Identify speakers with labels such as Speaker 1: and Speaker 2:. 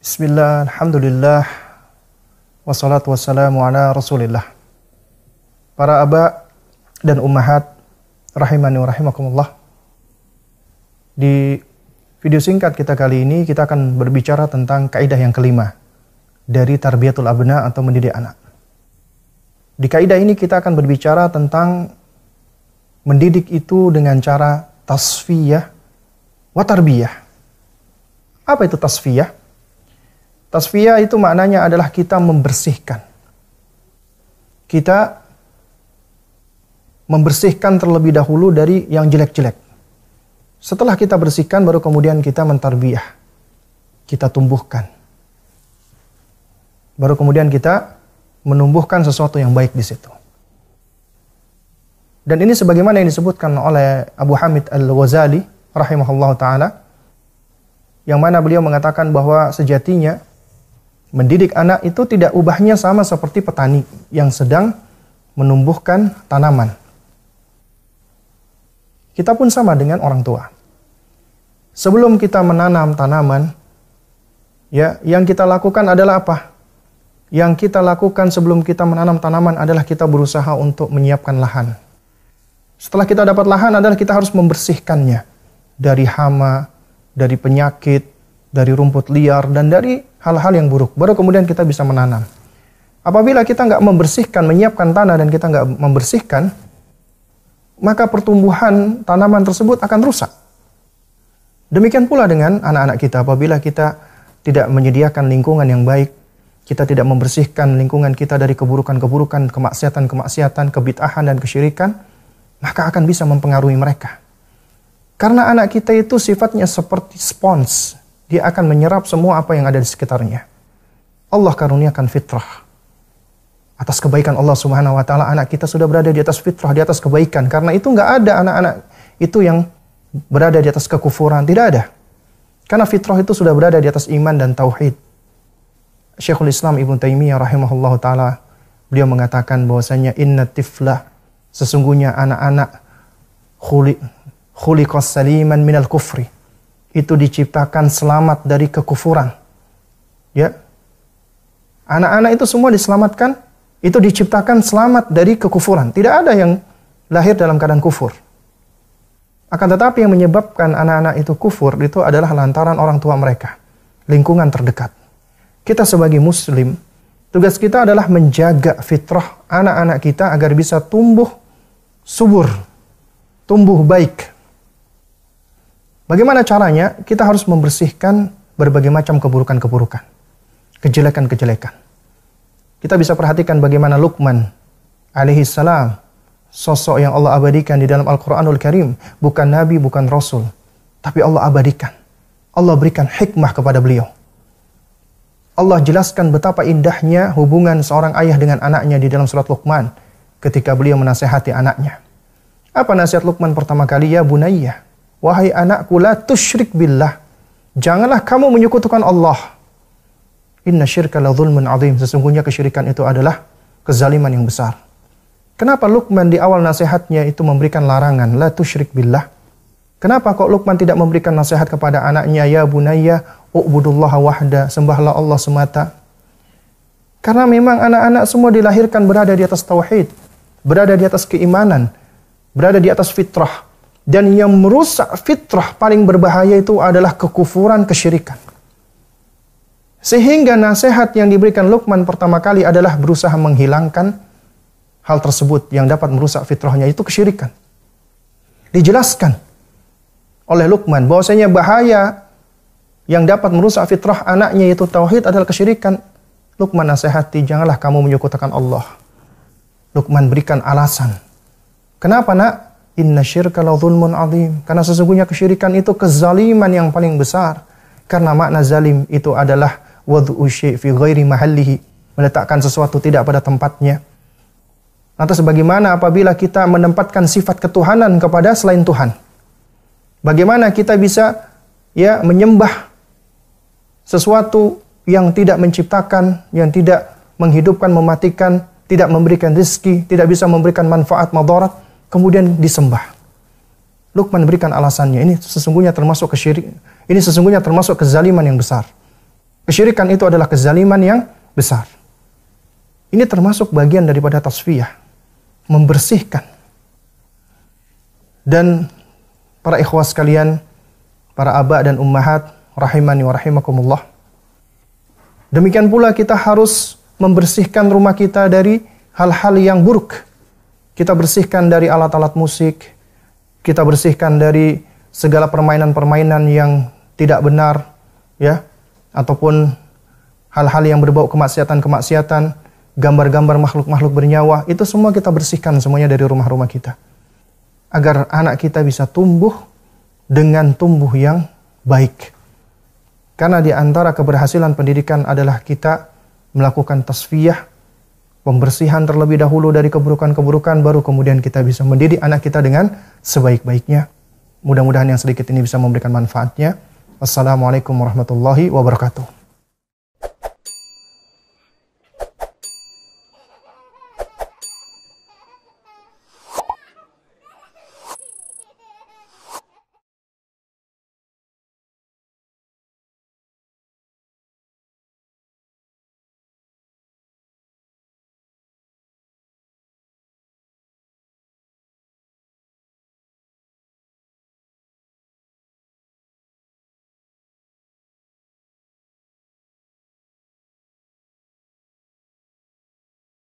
Speaker 1: Bismillah, alhamdulillah, wassalatu wassalamu ala rasulillah. Para aba dan ummahat, rahimani wa rahimakumullah. Di video singkat kita kali ini, kita akan berbicara tentang kaidah yang kelima dari tarbiyatul abna atau mendidik anak. Di kaidah ini kita akan berbicara tentang mendidik itu dengan cara tasfiyah wa tarbiyah. Apa itu tasfiyah? Tasfiyah itu maknanya adalah kita membersihkan. Kita membersihkan terlebih dahulu dari yang jelek-jelek. Setelah kita bersihkan, baru kemudian kita mentarbiyah. Kita tumbuhkan. Baru kemudian kita menumbuhkan sesuatu yang baik di situ. Dan ini sebagaimana yang disebutkan oleh Abu Hamid Al-Ghazali, rahimahullah ta'ala, yang mana beliau mengatakan bahwa sejatinya mendidik anak itu tidak ubahnya sama seperti petani yang sedang menumbuhkan tanaman. Kita pun sama dengan orang tua. Sebelum kita menanam tanaman, ya, yang kita lakukan adalah apa? Yang kita lakukan sebelum kita menanam tanaman adalah kita berusaha untuk menyiapkan lahan. Setelah kita dapat lahan adalah kita harus membersihkannya dari hama, dari penyakit, dari rumput liar, dan dari hal-hal yang buruk. Baru kemudian kita bisa menanam. Apabila kita nggak membersihkan, menyiapkan tanah, dan kita nggak membersihkan, maka pertumbuhan tanaman tersebut akan rusak. Demikian pula dengan anak-anak kita. Apabila kita tidak menyediakan lingkungan yang baik, kita tidak membersihkan lingkungan kita dari keburukan-keburukan, kemaksiatan-kemaksiatan, kebid'ahan, dan kesyirikan, maka akan bisa mempengaruhi mereka. Karena anak kita itu sifatnya seperti spons. Dia akan menyerap semua apa yang ada di sekitarnya. Allah karuniakan fitrah. Atas kebaikan Allah Subhanahu wa taala, anak kita sudah berada di atas fitrah, di atas kebaikan. Karena itu nggak ada anak-anak itu yang berada di atas kekufuran, tidak ada. Karena fitrah itu sudah berada di atas iman dan tauhid. Syekhul Islam Ibnu Taimiyah rahimahullahu taala, beliau mengatakan bahwasanya inna tiflah, sesungguhnya anak-anak khuliqas saliman minal kufri, itu diciptakan selamat dari kekufuran. Ya. Anak-anak itu semua diselamatkan, itu diciptakan selamat dari kekufuran. Tidak ada yang lahir dalam keadaan kufur. Akan tetapi yang menyebabkan anak-anak itu kufur itu adalah lantaran orang tua mereka, lingkungan terdekat. Kita sebagai muslim, tugas kita adalah menjaga fitrah anak-anak kita agar bisa tumbuh subur, tumbuh baik. Bagaimana caranya? Kita harus membersihkan berbagai macam keburukan-keburukan, kejelekan-kejelekan. Kita bisa perhatikan bagaimana Luqman alaihi salam, sosok yang Allah abadikan di dalam Al-Quranul Karim. Bukan nabi, bukan rasul, tapi Allah abadikan. Allah berikan hikmah kepada beliau. Allah jelaskan betapa indahnya hubungan seorang ayah dengan anaknya di dalam surat Luqman ketika beliau menasihati anaknya. Apa nasihat Luqman pertama kali? Ya bunayya, wahai anakku, la tusyrik billah. Janganlah kamu menyekutukan Allah. Inna syirka la zulmun azim. Sesungguhnya kesyirikan itu adalah kezaliman yang besar. Kenapa Luqman di awal nasihatnya itu memberikan larangan, la tusyrik billah? Kenapa kok Luqman tidak memberikan nasihat kepada anaknya, ya bunayya, u'budullaha wahda, sembahlah Allah semata? Karena memang anak-anak semua dilahirkan berada di atas tauhid, berada di atas keimanan, berada di atas fitrah. Dan yang merusak fitrah paling berbahaya itu adalah kekufuran, kesyirikan. Sehingga nasihat yang diberikan Luqman pertama kali adalah berusaha menghilangkan hal tersebut yang dapat merusak fitrahnya, itu kesyirikan. Dijelaskan oleh Luqman bahwasanya bahaya yang dapat merusak fitrah anaknya itu tauhid adalah kesyirikan. Luqman nasihati, janganlah kamu menyekutukan Allah. Luqman berikan alasan. Kenapa nak? Inna syirka la zulmun azim. Karena sesungguhnya kesyirikan itu kezaliman yang paling besar. Karena makna zalim itu adalah wad'u syai' fi ghairi mahallihi, meletakkan sesuatu tidak pada tempatnya. Lantas bagaimana apabila kita menempatkan sifat ketuhanan kepada selain Tuhan? Bagaimana kita bisa menyembah sesuatu yang tidak menciptakan, yang tidak menghidupkan, mematikan, tidak memberikan rezeki, tidak bisa memberikan manfaat, madarat, kemudian disembah. Luqman berikan alasannya, ini sesungguhnya termasuk kezaliman yang besar. Kesyirikan itu adalah kezaliman yang besar. Ini termasuk bagian daripada tasfiyah, membersihkan. Dan para ikhwah sekalian, para aba dan ummahat, rahimani wa rahimakumullah. Demikian pula kita harus membersihkan rumah kita dari hal-hal yang buruk. Kita bersihkan dari alat-alat musik, kita bersihkan dari segala permainan-permainan yang tidak benar, ya, ataupun hal-hal yang berbau kemaksiatan-kemaksiatan, gambar-gambar makhluk-makhluk bernyawa, itu semua kita bersihkan semuanya dari rumah-rumah kita. Agar anak kita bisa tumbuh dengan tumbuh yang baik. Karena di antara keberhasilan pendidikan adalah kita melakukan tasfiyah, pembersihan terlebih dahulu dari keburukan-keburukan, baru kemudian kita bisa mendidik anak kita dengan sebaik-baiknya. Mudah-mudahan yang sedikit ini bisa memberikan manfaatnya. Wassalamualaikum warahmatullahi wabarakatuh.